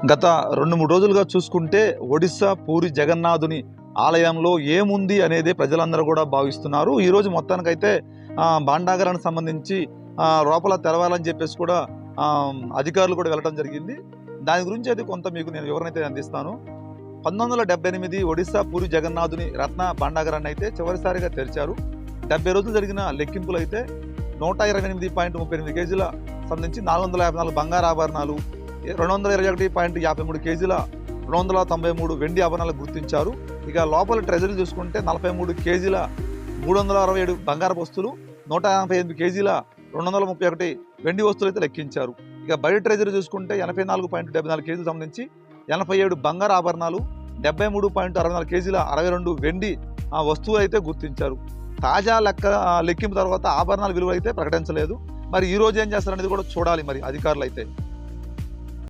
గత 2-3 రోజులుగా చూసుకుంటే ఒడిశా పూరి జగన్నాథుని ఆలయంలో ఏముంది అనేది ప్రజలందరూ కూడా భావిస్తున్నారు. ఈరోజు మొత్తానికైతే భాండాగారానికి సంబంధించి లోపల తెరవాలని చెప్పేసి కూడా అధికారులు కూడా వెళ్ళడం జరిగింది. దాని గురించి అయితే కొంత మీకు నేను వివరణ అయితే అందిస్తాను. 1978 ఒడిశా పూరి జగన్నాథుని రత్న భాండాగారాన్ని అయితే చివరిసారిగా తెరిచారు. 70 రోజులు జరిగిన లెక్కింపులు అయితే 128.38 కేజీల సంబంధించి 454 బంగారు ఆభరణాలు, 221.53 కేజీల 293 వెండి ఆభరణాలు గుర్తించారు. ఇక లోపల ట్రెజరీ చూసుకుంటే 43 కేజీల 367 బంగారు వస్తువులు, 188 కేజీల 231 వెండి వస్తువులు అయితే లెక్కించారు. ఇక బయట ట్రెజరీ చూసుకుంటే 84.74 కేజీలకు సంబంధించి 87 బంగారు ఆభరణాలు, 73.64 కేజీల 62 వెండి వస్తువులు అయితే గుర్తించారు. తాజా లెక్కింపు తర్వాత ఆభరణాల విలువ అయితే ప్రకటించలేదు. మరి ఈ రోజు ఏం చేస్తారనేది కూడా చూడాలి మరి అధికారులు అయితే.